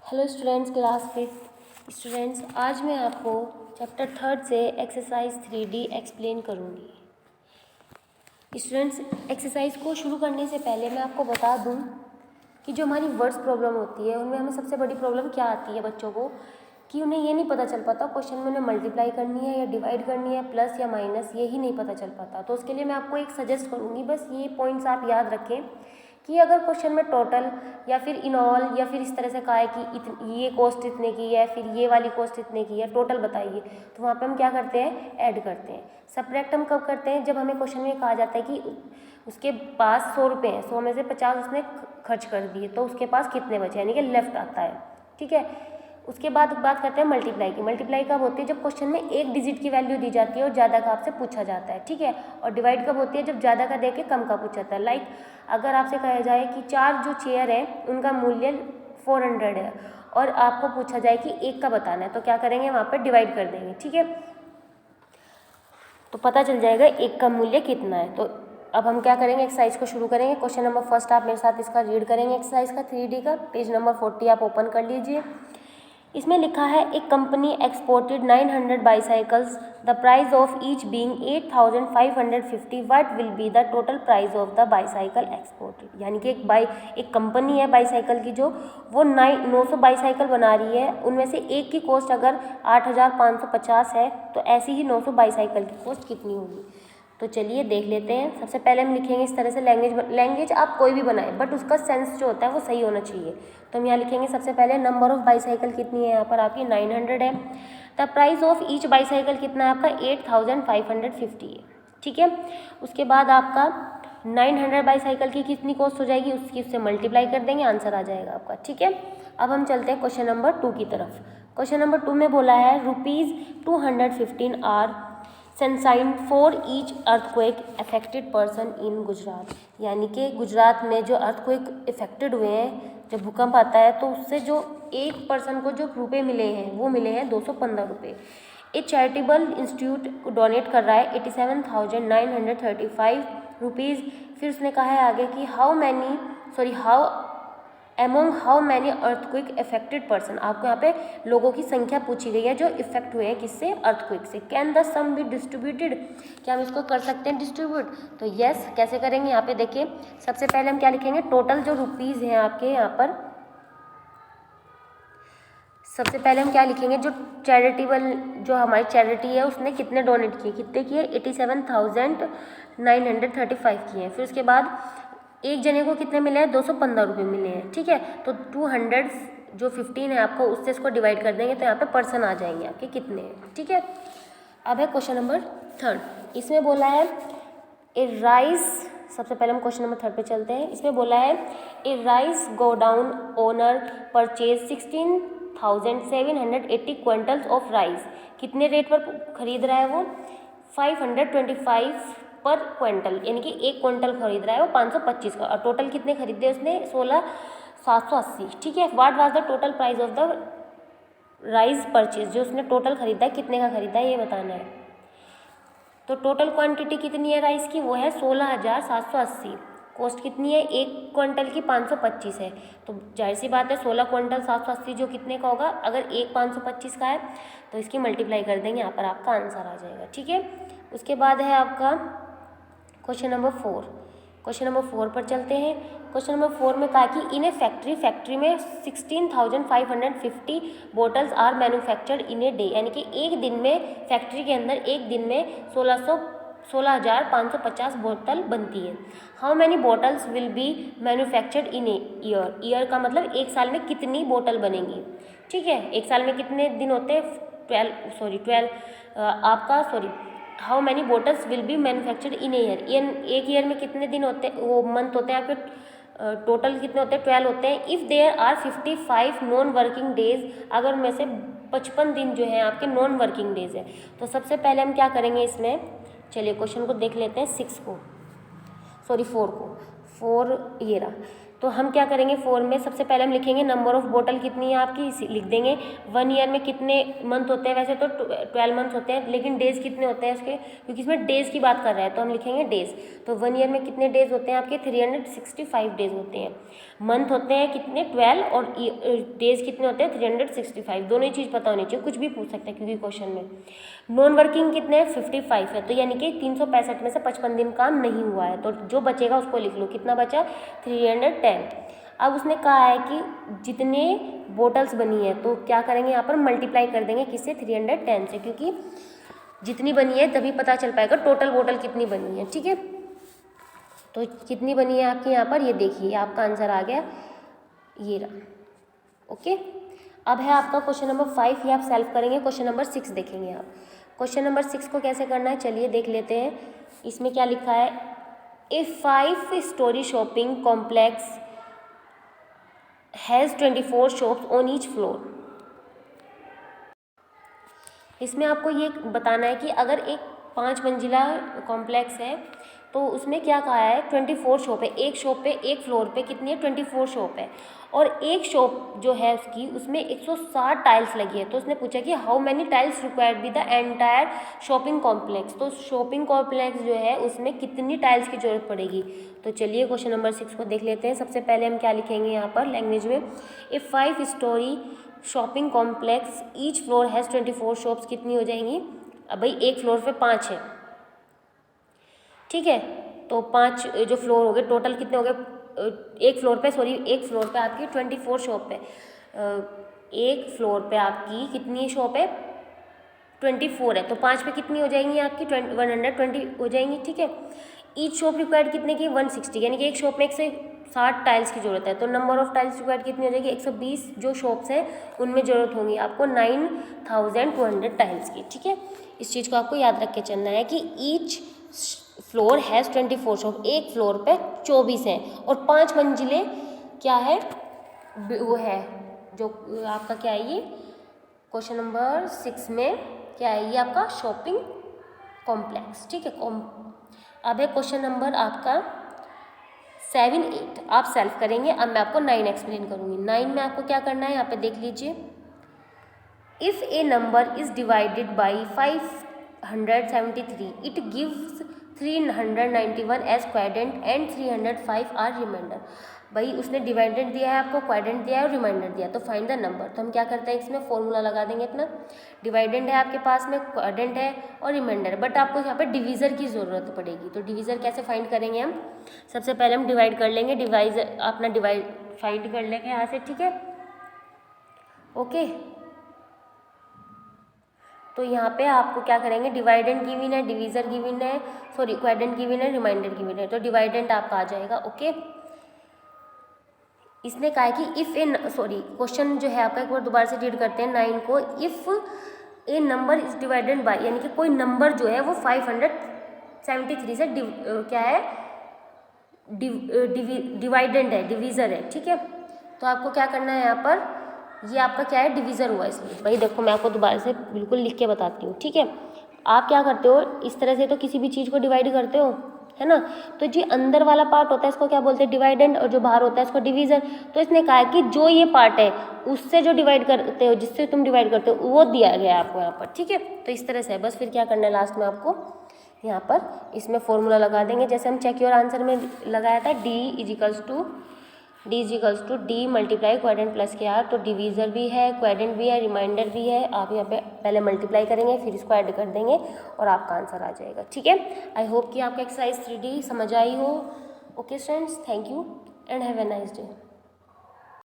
Hello students, class 5 students, आज मैं आपको चैप्टर 3 से एक्सरसाइज 3D एक्सप्लेन करूँगी। स्टूडेंट्स, एक्सरसाइज को शुरू करने से पहले मैं आपको बता दूँ कि जो हमारी वर्ड्स प्रॉब्लम होती है उनमें हमें सबसे बड़ी प्रॉब्लम क्या आती है बच्चों को, कि उन्हें ये नहीं पता चल पाता क्वेश्चन में उन्हें मल्टीप्लाई करनी है या डिवाइड करनी है, प्लस या माइनस, ये ही नहीं पता चल पाता। तो उसके लिए मैं आपको एक सजेस्ट करूँगी, बस ये पॉइंट्स आप याद रखें कि अगर क्वेश्चन में टोटल या फिर इन ऑल या फिर इस तरह से कहा है कि ये कॉस्ट इतने की है, फिर ये वाली कॉस्ट इतने की है, टोटल बताइए, तो वहाँ पे हम क्या करते हैं, ऐड करते हैं। सब्ट्रैक्ट हम कब करते हैं, जब हमें क्वेश्चन में कहा जाता है कि उसके पास 100 रुपये हैं, 100 में से 50 उसने खर्च कर दिए, तो उसके पास कितने बचे, यानी कि लेफ्ट आता है। ठीक है, उसके बाद बात करते हैं मल्टीप्लाई की। मल्टीप्लाई कब होती है, जब क्वेश्चन में एक डिजिट की वैल्यू दी जाती है और ज़्यादा का आपसे पूछा जाता है। ठीक है, और डिवाइड कब होती है, जब ज़्यादा का दे के कम का पूछा जाता है। लाइक अगर आपसे कहा जाए कि 4 जो चेयर है उनका मूल्य 400 है और आपको पूछा जाए कि एक का बताना है, तो क्या करेंगे, वहाँ पर डिवाइड कर देंगे। ठीक है, तो पता चल जाएगा एक का मूल्य कितना है। तो अब हम क्या करेंगे, एक्सरसाइज को शुरू करेंगे। क्वेश्चन नंबर फर्स्ट आप मेरे साथ इसका रीड करेंगे, एक्सरसाइज का 3D का, पेज नंबर 40 आप ओपन कर लीजिए। इसमें लिखा है, एक company exported 900 bicycles, the price of each being 8550, what will be the total price of the bicycle exported. यानी कि एक कंपनी है बाईसाइकिल की, जो वो 900 बाईसाइकिल बना रही है, उनमें से एक की कॉस्ट अगर 8550 है, तो ऐसी ही 900 बाईसाइकिल की कॉस्ट कितनी होगी। तो चलिए देख लेते हैं। सबसे पहले हम लिखेंगे इस तरह से, लैंग्वेज आप कोई भी बनाएं, बट उसका सेंस जो होता है वो सही होना चाहिए। तो हम यहाँ लिखेंगे सबसे पहले, नंबर ऑफ बाईसाइकिल कितनी है, यहाँ पर आपकी 900 है। The price of each bicycle कितना है, आपका 8550 है। ठीक है, उसके बाद आपका 900 बाईसाइकिल की कितनी कॉस्ट हो जाएगी, उससे मल्टीप्लाई कर देंगे, आंसर आ जाएगा आपका। ठीक है, अब हम चलते हैं क्वेश्चन नंबर 2 की तरफ। क्वेश्चन नंबर 2 में बोला है, ₹215 are sanctioned for each earthquake affected person in Gujarat. यानी कि गुजरात में जो अर्थक्वेक इफेक्टेड हुए हैं, जब भूकंप आता है, तो उससे जो एक पर्सन को जो रुपए मिले हैं वो मिले हैं 215 रुपये। एक चैरिटेबल इंस्टीट्यूट डोनेट कर रहा है 87,935 रुपीज़। फिर उसने कहा है आगे कि how many earthquake affected person. आपको यहाँ पे लोगों की संख्या पूछी गई है जो इफेक्ट हुए हैं, किससे, अर्थक्वेक से। Can the sum be distributed, क्या हम इसको कर सकते हैं डिस्ट्रीब्यूट, तो यस, कैसे करेंगे, यहाँ पे देखिए। सबसे पहले हम क्या लिखेंगे, टोटल जो रुपीज़ हैं आपके यहाँ पर, सबसे पहले हम क्या लिखेंगे, जो चैरिटेबल, जो हमारी चैरिटी है उसने कितने डोनेट किए, कितने किए, 87,935 किए हैं। फिर उसके बाद एक जने को कितने मिले हैं, 215 रुपये मिले हैं। ठीक है, तो 200 जो 15 है आपको, उससे इसको डिवाइड कर देंगे, तो यहाँ पे पर्सन आ जाएंगे आपके कितने हैं। ठीक है, अब है क्वेश्चन नंबर 3। इसमें बोला है, ए राइस, सबसे पहले हम क्वेश्चन नंबर 3 पे चलते हैं। इसमें बोला है, a rice godown owner purchase 16,780 quintals of rice. कितने रेट पर खरीद रहा है वो, 525 पर क्विंटल, यानी कि एक क्विंटल खरीद रहा है वो 525 का, और टोटल कितने खरीदे उसने, 16,780। ठीक है, what was the total price of the rice purchase, जो उसने टोटल खरीदा है कितने का खरीदा है ये बताना है। तो टोटल क्वांटिटी कितनी है राइस की, वो है 16,780। कॉस्ट कितनी है, एक क्विंटल की 525 है, तो जाहिर सी बात है 16 क्विंटल 780 जो कितने का होगा, अगर एक 525 का है तो इसकी मल्टीप्लाई कर देंगे, यहाँ पर आपका आंसर आ जाएगा। ठीक है, उसके बाद है आपका क्वेश्चन नंबर 4। क्वेश्चन नंबर 4 पर चलते हैं। क्वेश्चन नंबर 4 में कहा कि इन ए फैक्ट्री में 16,550 bottles are manufactured in a day. यानी कि एक दिन में, फैक्ट्री के अंदर एक दिन में 16,550 बोतल बनती है। How many bottles will be manufactured in a year. Year का मतलब एक साल में कितनी बोतल बनेंगी। ठीक है, एक साल में कितने दिन होते हैं, 12 how many bottles will be manufactured in year. एक ईयर में कितने दिन होते हैं, वो मंथ होते हैं आपके, टोटल कितने होते हैं, 12 होते हैं। If there are 55 non working days, अगर उनमें से 55 दिन जो है आपके नॉन वर्किंग डेज है, तो सबसे पहले हम क्या करेंगे इसमें, चलिए क्वेश्चन को देख लेते हैं, 4 को, 4 ये रहा। तो हम क्या करेंगे 4 में सबसे पहले हम लिखेंगे नंबर ऑफ़ बोतल कितनी है आपकी, लिख देंगे। 1 ईयर में कितने मंथ होते हैं, वैसे तो 12 मंथ्स होते हैं, लेकिन डेज़ कितने होते हैं इसके, क्योंकि इसमें डेज़ की बात कर रहा है तो हम लिखेंगे डेज़। तो 1 ईयर में कितने डेज़ होते हैं आपके, 365 डेज़ होते हैं। मंथ होते हैं कितने 12 और डेज़ कितने होते हैं 365। दोनों ही चीज़ पता होनी चाहिए, कुछ भी पूछ सकते हैं क्योंकि क्वेश्चन में। नॉन वर्किंग कितने हैं 55 है, तो यानी कि 365 में से 55 दिन काम नहीं हुआ है, तो जो बचेगा उसको लिख लो, कितना बचा 310। अब उसने कहा है कि जितने बोटल्स बनी है तो क्या करेंगे यहाँ पर मल्टीप्लाई कर देंगे किससे 310 से, क्योंकि जितनी बनी है तभी पता चल पाएगा टोटल बोतल कितनी बनी है। ठीक है, तो कितनी बनी है आपकी यहाँ पर, ये देखिए आपका आंसर आ गया, ये रहा। ओके, अब है आपका क्वेश्चन नंबर 5, ये आप सॉल्व करेंगे। क्वेश्चन नंबर 6 देखेंगे आप। क्वेश्चन नंबर 6 को कैसे करना है चलिए देख लेते हैं। इसमें क्या लिखा है, ए 5 story shopping complex has 24 shops on each floor. इसमें आपको ये बताना है कि अगर एक 5 मंजिला कॉम्प्लेक्स है तो उसमें क्या कहा है 24 शॉप है, एक शॉप पे एक फ्लोर पे कितनी है 24 शॉप है, और एक शॉप जो है उसकी उसमें 160 टाइल्स लगी है। तो उसने पूछा कि how many tiles required be the entire shopping complex, तो शॉपिंग कॉम्प्लेक्स जो है उसमें कितनी टाइल्स की जरूरत पड़ेगी। तो चलिए क्वेश्चन नंबर 6 को देख लेते हैं। सबसे पहले हम क्या लिखेंगे यहाँ पर लैंग्वेज में, ए 5 story shopping complex each floor has 24 shops कितनी हो जाएंगी, अब भाई एक फ्लोर पे 5 है, ठीक है, तो 5 जो फ्लोर हो गए टोटल कितने हो गए, एक फ्लोर पे आपकी 24 शॉप है, एक फ्लोर पे आपकी कितनी शॉप है 24 है, तो 5 पे कितनी हो जाएंगी आपकी 120 हो जाएंगी। ठीक है, ईच शॉप रिक्वायर्ड कितने की 160, यानी कि एक शॉप में 160 टाइल्स की जरूरत है, तो नंबर ऑफ टाइल्स रिक्वायर्ड कितनी हो जाएगी 120 जो शॉप्स हैं उनमें जरूरत होंगी आपको 9200 टाइल्स की। ठीक है, इस चीज़ को आपको याद रख के चलना है कि ईच फ्लोर हैज़ 24 शॉप, एक फ्लोर पे 24 हैं, और 5 मंजिले क्या है वो है जो आपका क्या है ये क्वेश्चन नंबर 6 में क्या है ये आपका शॉपिंग कॉम्प्लेक्स। ठीक है, अब है क्वेश्चन नंबर आपका 7, 8 आप सेल्फ करेंगे। अब मैं आपको 9 एक्सप्लेन करूँगी। 9 में आपको क्या करना है यहाँ पे देख लीजिए, if a number is divided by 573 it gives 391 as quadrant and 305 are reminder. भाई उसने डिवाइडेड दिया है आपको, क्वाड्रेंट दिया है और रिमाइंडर दिया है, तो फाइंड द नंबर। तो हम क्या करते हैं इसमें फॉर्मूला लगा देंगे अपना, डिवाइडेंड है आपके पास में, क्वाड्रेंट है और रिमाइंडर, बट आपको यहाँ पे डिवीज़र की ज़रूरत पड़ेगी। तो डिवीज़र कैसे फाइंड करेंगे हम, सबसे पहले हम डिवाइड कर लेंगे, अपना डिवाइड फाइंड कर लेंगे यहाँ से। ठीक है, ओके, तो यहाँ पे आपको क्या करेंगे, डिवाइडेंड गिवन है, डिवीज़र गिवन है, सॉरी क्वाड्रेंट गिवन है, रिमाइंडर गिवन है, तो डिवाइडेंड आपका आ जाएगा। ओके, इसने कहा है कि इफ़ ए क्वेश्चन जो है आपका एक बार दोबारा से रीड करते हैं 9 को, if a number is divided by, यानी कि कोई नंबर जो है वो 573 से क्या है डिवाइडेंड है, डिवीज़र है। ठीक है, तो आपको क्या करना है यहाँ पर, ये आपका क्या है डिवीज़र हुआ, इसलिए भाई देखो मैं आपको दोबारा से बिल्कुल लिख के बताती हूँ। ठीक है, आप क्या करते हो इस तरह से तो किसी भी चीज़ को डिवाइड करते हो है ना, तो जो अंदर वाला पार्ट होता है इसको क्या बोलते हैं डिवाइडेंड, और जो बाहर होता है इसको डिवीज़र। तो इसने कहा है कि जो ये पार्ट है उससे जो डिवाइड करते हो, जिससे तुम डिवाइड करते हो वो दिया गया है आपको यहाँ पर। ठीक है, तो इस तरह से है, बस फिर क्या करना है लास्ट में आपको यहाँ पर इसमें फॉर्मूला लगा देंगे, जैसे हम चेक योर आंसर में लगाया था d is equals to d multiply quadrant plus के आर, तो डिवीज़र भी है, क्वाड्रेंट भी है, रिमाइंडर भी है। आप यहाँ पे पहले मल्टीप्लाई करेंगे फिर इसको ऐड कर देंगे और आपका आंसर आ जाएगा। ठीक है, आई होप कि आपका एक्सरसाइज 3D समझ आई हो। Okay students, thank you and have a nice day.